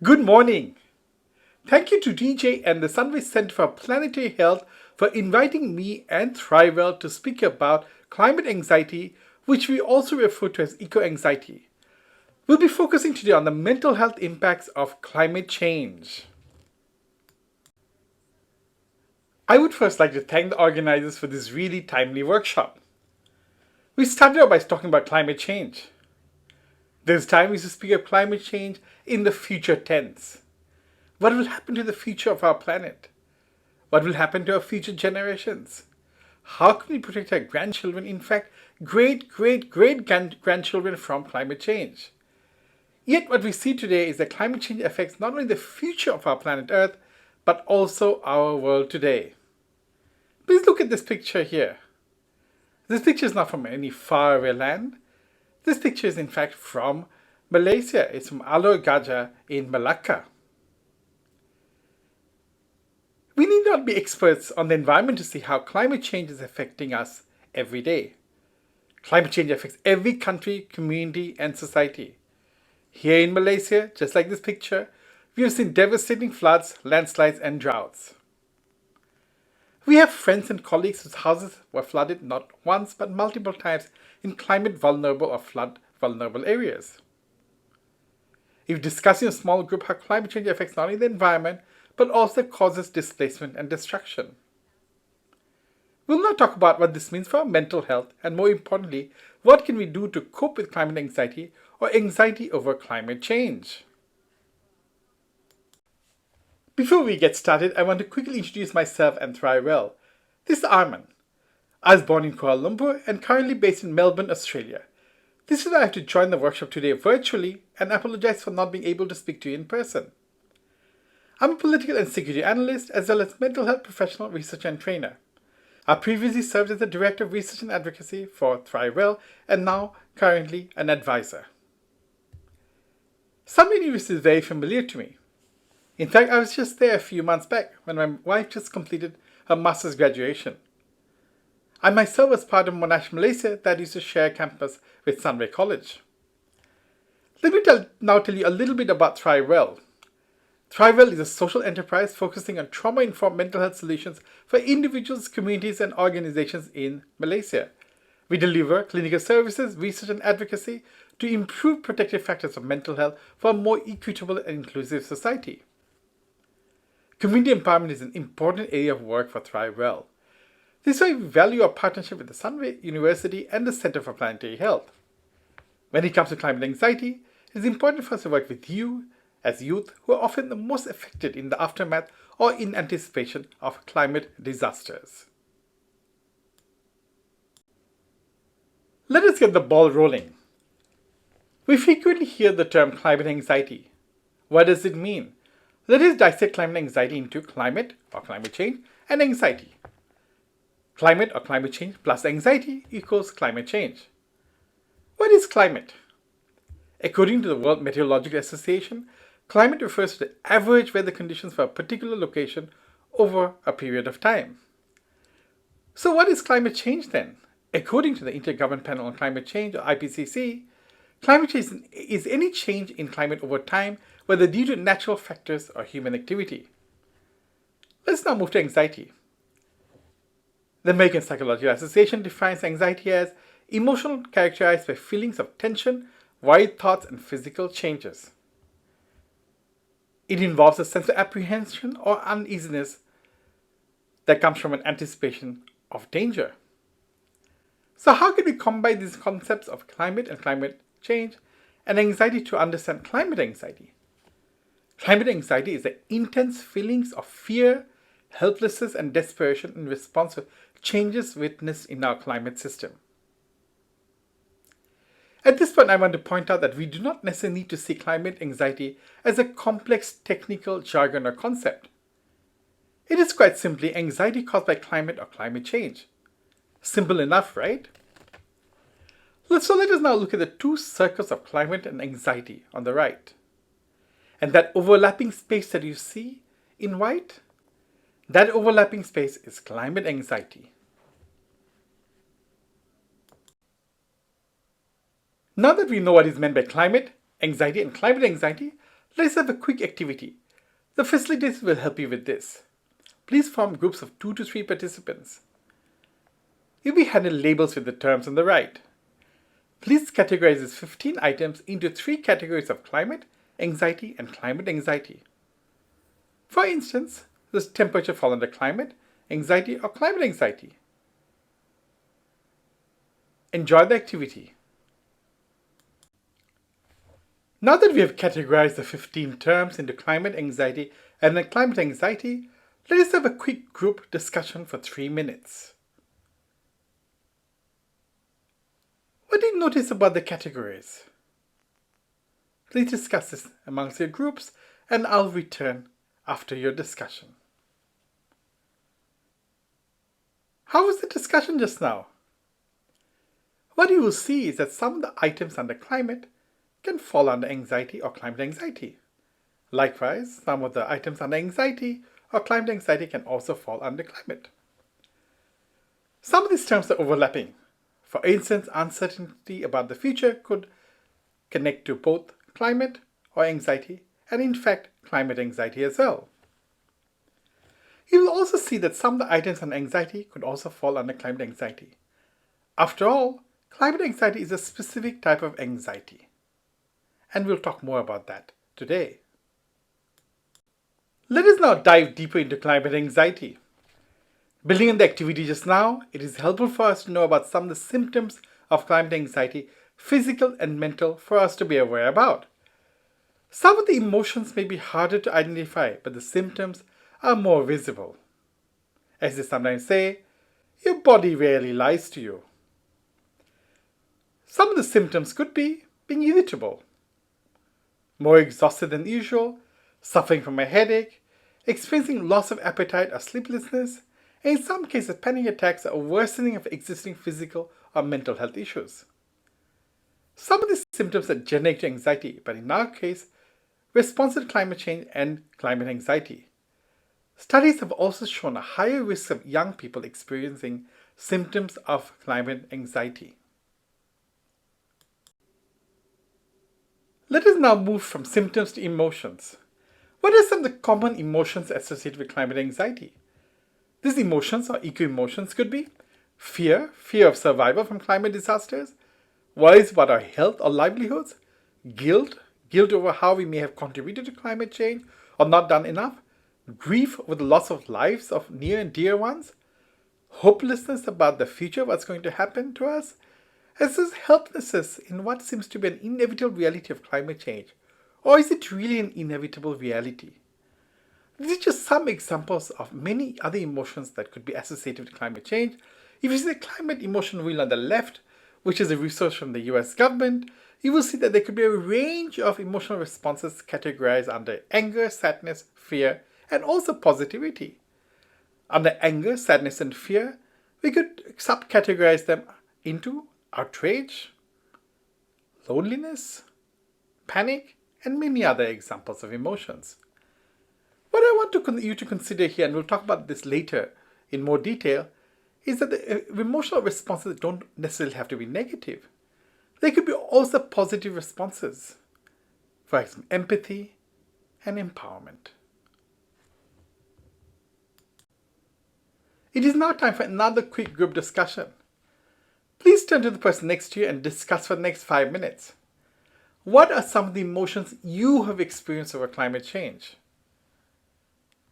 Good morning. Thank you to DJ and the Sunway Center for Planetary Health for inviting me and Thrivell to speak about climate anxiety, which we also refer to as eco-anxiety. We'll be focusing today on the mental health impacts of climate change. I would first like to thank the organizers for this really timely workshop. We started out by talking about climate change. This time we should speak of climate change in the future tense. What will happen to the future of our planet? What will happen to our future generations? How can we protect our grandchildren, in fact, great grandchildren from climate change? Yet what we see today is that climate change affects not only the future of our planet Earth, but also our world today. Please look at this picture here. This picture is not from any faraway land. This picture is in fact from Malaysia. It's from Alor Gajah in Malacca. We need not be experts on the environment to see how climate change is affecting us every day. Climate change affects every country, community, and society. Here in Malaysia, just like this picture, we have seen devastating floods, landslides, and droughts. We have friends and colleagues whose houses were flooded not once but multiple times in climate vulnerable or flood vulnerable areas. We've discussed in a small group how climate change affects not only the environment but also causes displacement and destruction. We'll now talk about what this means for our mental health and, more importantly, what can we do to cope with climate anxiety or anxiety over climate change. Before we get started, I want to quickly introduce myself and Thrivell. This is Arman. I was born in Kuala Lumpur and currently based in Melbourne, Australia. This is why I have to join the workshop today virtually and apologize for not being able to speak to you in person. I'm a political and security analyst as well as mental health professional, researcher, and trainer. I previously served as the Director of Research and Advocacy for Thrivell and now currently an advisor. Sunway University is very familiar to me. In fact, I was just there a few months back when my wife just completed her master's graduation. I myself was part of Monash Malaysia that used to share campus with Sunway College. Let me now tell you a little bit about Thrivell. Thrivell is a social enterprise focusing on trauma-informed mental health solutions for individuals, communities, and organizations in Malaysia. We deliver clinical services, research, and advocacy to improve protective factors of mental health for a more equitable and inclusive society. Community empowerment is an important area of work for Thrivell. This is why we value our partnership with the Sunway University and the Center for Planetary Health. When it comes to climate anxiety, it is important for us to work with you as youth who are often the most affected in the aftermath or in anticipation of climate disasters. Let us get the ball rolling. We frequently hear the term climate anxiety. What does it mean? Let us dissect climate anxiety into climate or climate change and anxiety. Climate or climate change plus anxiety equals climate change. What is climate? According to the World Meteorological Association, climate refers to the average weather conditions for a particular location over a period of time. So what is climate change then? According to the Intergovernmental Panel on Climate Change, or IPCC, climate change is any change in climate over time, whether due to natural factors or human activity. Let's now move to anxiety. The American Psychological Association defines anxiety as emotional characterized by feelings of tension, worried thoughts, and physical changes. It involves a sense of apprehension or uneasiness that comes from an anticipation of danger. So how can we combine these concepts of climate and climate change and anxiety to understand climate anxiety? Climate anxiety is the intense feelings of fear, helplessness, and desperation in response to changes witnessed in our climate system. At this point, I want to point out that we do not necessarily need to see climate anxiety as a complex technical jargon or concept. It is quite simply anxiety caused by climate or climate change. Simple enough, right? So let us now look at the two circles of climate and anxiety on the right. And that overlapping space that you see in white, that overlapping space is climate anxiety. Now that we know what is meant by climate anxiety and climate anxiety, let's have a quick activity. The facilitators will help you with this. Please form groups of 2 to 3 participants. You'll be handed labels with the terms on the right. Please categorize these 15 items into 3 categories of climate anxiety and climate anxiety. For instance, does temperature fall under climate anxiety or climate anxiety? Enjoy the activity. Now that we have categorized the 15 terms into climate anxiety and then climate anxiety, let us have a quick group discussion for 3 minutes. What did you notice about the categories? Please discuss this amongst your groups and I'll return after your discussion. How was the discussion just now? What you will see is that some of the items under climate can fall under anxiety or climate anxiety. Likewise, some of the items under anxiety or climate anxiety can also fall under climate. Some of these terms are overlapping. For instance, uncertainty about the future could connect to both climate or anxiety and in fact climate anxiety as well. You will also see that some of the items under anxiety could also fall under climate anxiety. After all, climate anxiety is a specific type of anxiety. And we'll talk more about that today. Let us now dive deeper into climate anxiety. Building on the activity just now, it is helpful for us to know about some of the symptoms of climate anxiety, physical and mental, for us to be aware about. Some of the emotions may be harder to identify, but the symptoms are more visible. As they sometimes say, your body rarely lies to you. Some of the symptoms could be being irritable, more exhausted than usual, suffering from a headache, experiencing loss of appetite or sleeplessness, and in some cases panic attacks or worsening of existing physical or mental health issues. Some of these symptoms are generic to anxiety, but in our case, responsive to climate change and climate anxiety. Studies have also shown a higher risk of young people experiencing symptoms of climate anxiety. Let us now move from symptoms to emotions. What are some of the common emotions associated with climate anxiety? These emotions or eco-emotions could be fear of survival from climate disasters, worries about our health or livelihoods, guilt over how we may have contributed to climate change or not done enough, grief over the loss of lives of near and dear ones, hopelessness about the future, what's going to happen to us, as well as helplessness in what seems to be an inevitable reality of climate change. Or is it really an inevitable reality? These are just some examples of many other emotions that could be associated with climate change. If you see the climate emotion wheel on the left, which is a research from the US government, you will see that there could be a range of emotional responses categorized under anger, sadness, fear, and also positivity. Under anger, sadness, and fear, we could subcategorize them into outrage, loneliness, panic, and many other examples of emotions. What I want you to consider here, and we'll talk about this later in more detail, is that the emotional responses don't necessarily have to be negative. They could be also positive responses. For example, empathy and empowerment. It is now time for another quick group discussion. Please turn to the person next to you and discuss for the next 5 minutes. What are some of the emotions you have experienced over climate change?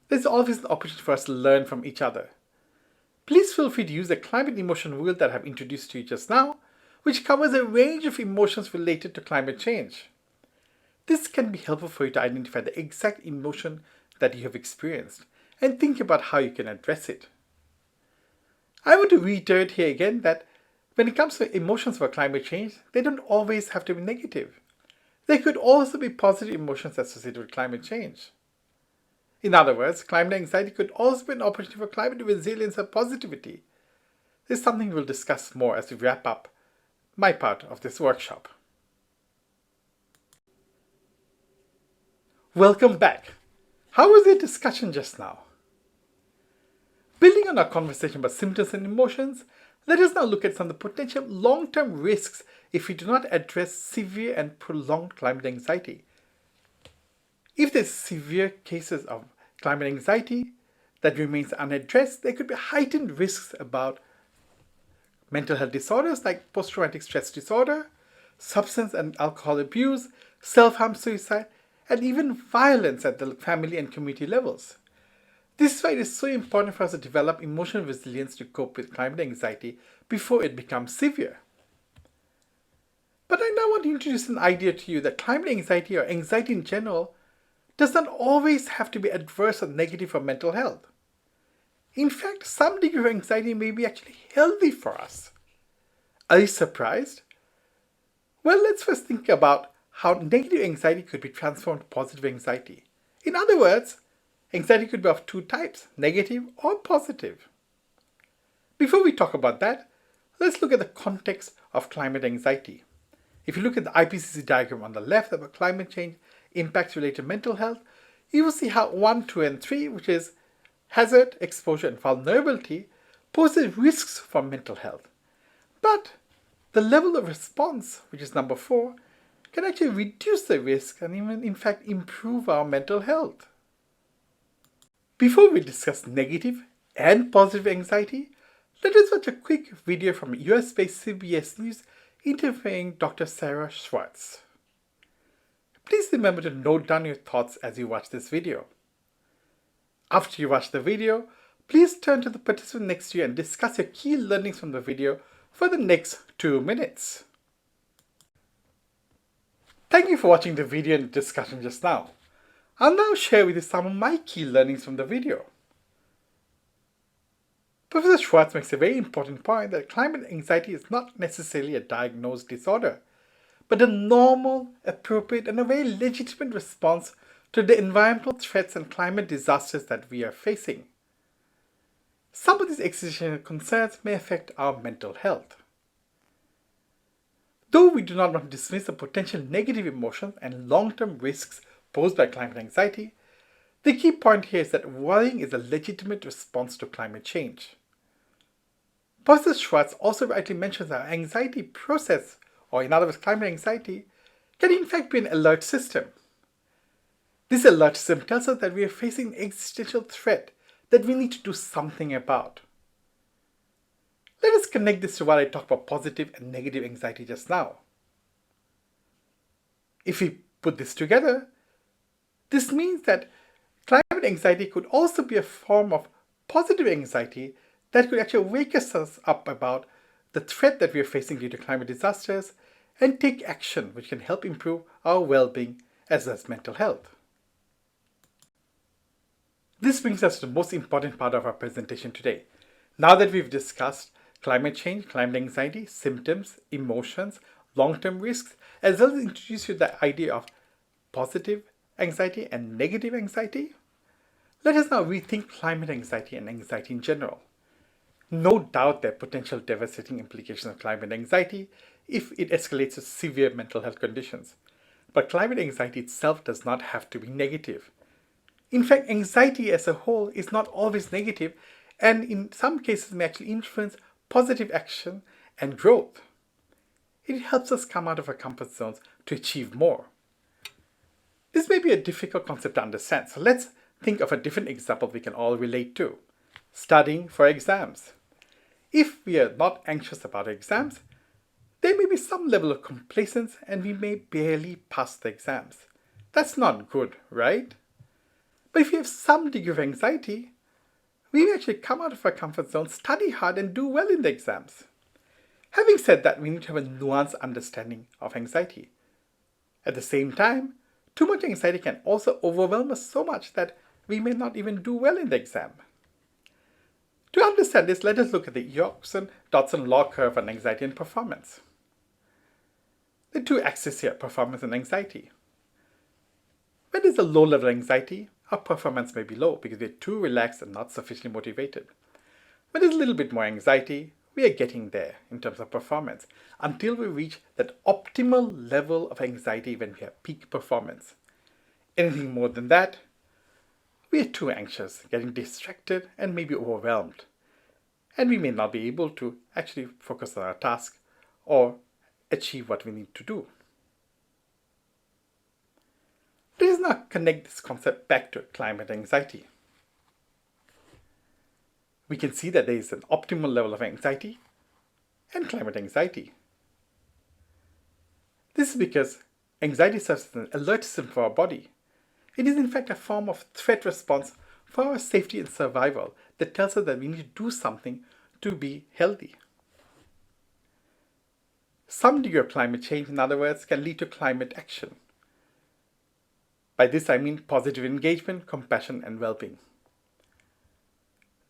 There's always an opportunity for us to learn from each other. Please feel free to use the climate emotion wheel that I've introduced to you just now, which covers a range of emotions related to climate change. This can be helpful for you to identify the exact emotion that you have experienced and think about how you can address it. I want to reiterate here again that when it comes to emotions for climate change, they don't always have to be negative. There could also be positive emotions associated with climate change. In other words, climate anxiety could also be an opportunity for climate resilience and positivity. This is something we'll discuss more as we wrap up my part of this workshop. Welcome back. How was your discussion just now? Building on our conversation about symptoms and emotions, let us now look at some of the potential long-term risks if we do not address severe and prolonged climate anxiety. If there's severe cases of climate anxiety that remains unaddressed, there could be heightened risks about mental health disorders like post-traumatic stress disorder, substance and alcohol abuse, self-harm, suicide, and even violence at the family and community levels. This is why it is so important for us to develop emotional resilience to cope with climate anxiety before it becomes severe. But I now want to introduce an idea to you that climate anxiety or anxiety in general does not always have to be adverse or negative for mental health. In fact, some degree of anxiety may be actually healthy for us. Are you surprised? Well, let's first think about how negative anxiety could be transformed to positive anxiety. In other words, anxiety could be of two types, negative or positive. Before we talk about that, let's look at the context of climate anxiety. If you look at the IPCC diagram on the left about climate change impacts related to mental health, you will see how 1, 2, and 3, which is hazard, exposure, and vulnerability, poses risks for mental health. But the level of response, which is number 4, can actually reduce the risk and even, in fact, improve our mental health. Before we discuss negative and positive anxiety, let us watch a quick video from US-based CBS News interviewing Dr. Sarah Schwartz. Please remember to note down your thoughts as you watch this video. After you watch the video, please turn to the participant next to you and discuss your key learnings from the video for the next 2 minutes. Thank you for watching the video and discussion just now. I'll now share with you some of my key learnings from the video. Professor Schwartz makes a very important point that climate anxiety is not necessarily a diagnosed disorder, but a normal, appropriate, and a very legitimate response to the environmental threats and climate disasters that we are facing. Some of these existential concerns may affect our mental health. Though we do not want to dismiss the potential negative emotions and long-term risks posed by climate anxiety, the key point here is that worrying is a legitimate response to climate change. Professor Schwartz also rightly mentions that our anxiety process, or in other words, climate anxiety, can in fact be an alert system. This alert system tells us that we are facing an existential threat that we need to do something about. Let us connect this to what I talked about positive and negative anxiety just now. If we put this together, this means that climate anxiety could also be a form of positive anxiety that could actually wake us up about the threat that we are facing due to climate disasters and take action which can help improve our well-being as well as mental health. This brings us to the most important part of our presentation today. Now that we've discussed climate change, climate anxiety, symptoms, emotions, long-term risks, as well as introduce you the idea of positive anxiety and negative anxiety, let us now rethink climate anxiety and anxiety in general. No doubt there are potential devastating implications of climate anxiety if it escalates to severe mental health conditions. But climate anxiety itself does not have to be negative. In fact, anxiety as a whole is not always negative and in some cases may actually influence positive action and growth. It helps us come out of our comfort zones to achieve more. This may be a difficult concept to understand, so let's think of a different example we can all relate to. Studying for exams. If we are not anxious about exams, there may be some level of complacence and we may barely pass the exams. That's not good, right? But if you have some degree of anxiety, we may actually come out of our comfort zone, study hard, and do well in the exams. Having said that, we need to have a nuanced understanding of anxiety. At the same time, too much anxiety can also overwhelm us so much that we may not even do well in the exam. To understand this, let us look at the Yerkes-Dodson law curve on anxiety and performance. There are two axes here, performance and anxiety. When there's a low level of anxiety, our performance may be low because we're too relaxed and not sufficiently motivated. When there's a little bit more anxiety, we are getting there in terms of performance until we reach that optimal level of anxiety when we have peak performance. Anything more than that, we are too anxious, getting distracted and maybe overwhelmed. And we may not be able to actually focus on our task or achieve what we need to do. Let us now connect this concept back to climate anxiety. We can see that there is an optimal level of anxiety and climate anxiety. This is because anxiety serves as an alert system for our body. It is in fact a form of threat response for our safety and survival that tells us that we need to do something to be healthy. Some degree of climate change, in other words, can lead to climate action. By this I mean positive engagement, compassion, and well-being.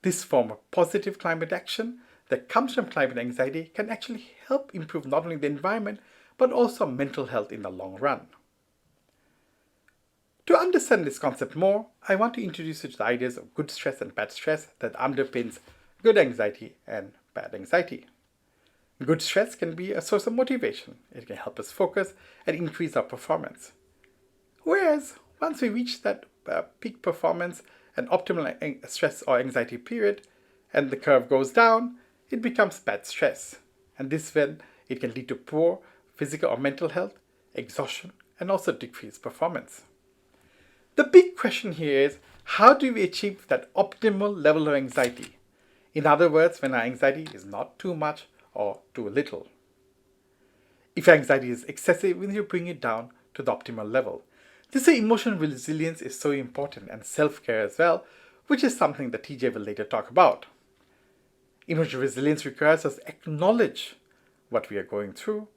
This form of positive climate action that comes from climate anxiety can actually help improve not only the environment but also mental health in the long run. To understand this concept more, I want to introduce you to the ideas of good stress and bad stress that underpins good anxiety and bad anxiety. Good stress can be a source of motivation. It can help us focus and increase our performance. Whereas once we reach that peak performance and optimal stress or anxiety period and the curve goes down, it becomes bad stress. And this when it can lead to poor physical or mental health, exhaustion, and also decreased performance. The big question here is, how do we achieve that optimal level of anxiety? In other words, when our anxiety is not too much or too little. If anxiety is excessive, we need to bring it down to the optimal level. This is why emotional resilience is so important, and self-care as well, which is something that TJ will later talk about. Emotional resilience requires us to acknowledge what we are going through.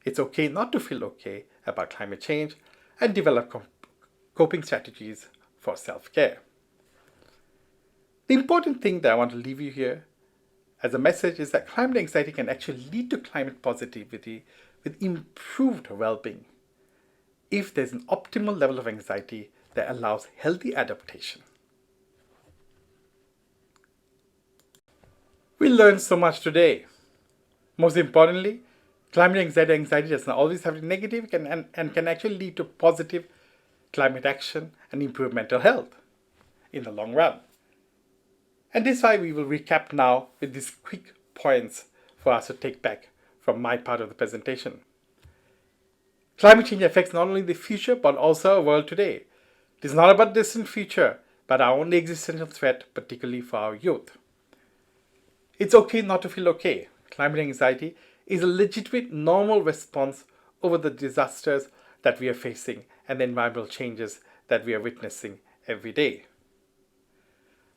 It's okay not to feel okay about climate change and develop coping strategies for self-care. The important thing that I want to leave you here as a message is that climate anxiety can actually lead to climate positivity with improved well-being if there's an optimal level of anxiety that allows healthy adaptation. We learned so much today. Most importantly, climate anxiety does not always have to be negative and can actually lead to positive climate action and improve mental health in the long run. And this is why we will recap now with these quick points for us to take back from my part of the presentation. Climate change affects not only the future but also our world today. It is not about the distant future, but our only existential threat, particularly for our youth. It's okay not to feel okay. Climate anxiety is a legitimate, normal response over the disasters that we are facing and the environmental changes that we are witnessing every day.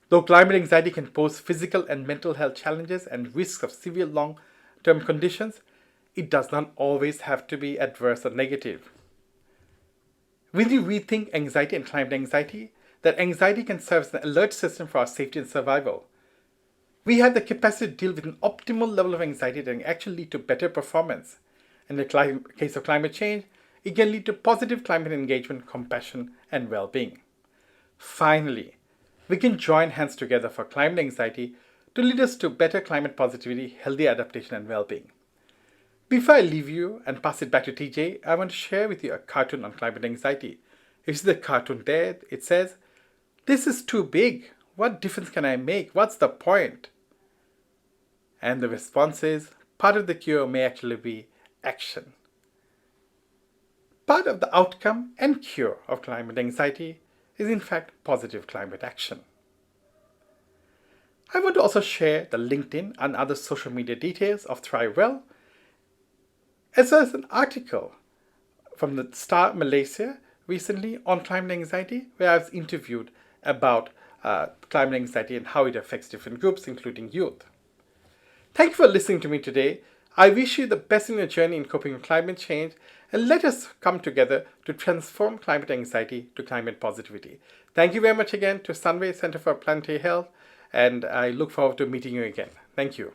Though climate anxiety can pose physical and mental health challenges and risks of severe long-term conditions, it does not always have to be adverse or negative. When you rethink anxiety and climate anxiety, that anxiety can serve as an alert system for our safety and survival. We have the capacity to deal with an optimal level of anxiety that can actually lead to better performance. In the case of climate change, it can lead to positive climate engagement, compassion, and well-being. Finally, we can join hands together for climate anxiety to lead us to better climate positivity, healthy adaptation, and well-being. Before I leave you and pass it back to TJ, I want to share with you a cartoon on climate anxiety. You see the cartoon there? It says, "This is too big. What difference can I make? What's the point?" And the response is, part of the cure may actually be action. Part of the outcome and cure of climate anxiety is in fact positive climate action. I want to also share the LinkedIn and other social media details of Thrive Well, as well as an article from the Star Malaysia recently on climate anxiety, where I was interviewed about climate anxiety and how it affects different groups, including youth. Thank you for listening to me today. I wish you the best in your journey in coping with climate change, and let us come together to transform climate anxiety to climate positivity. Thank you very much again to Sunway Center for Planetary Health, and I look forward to meeting you again. Thank you.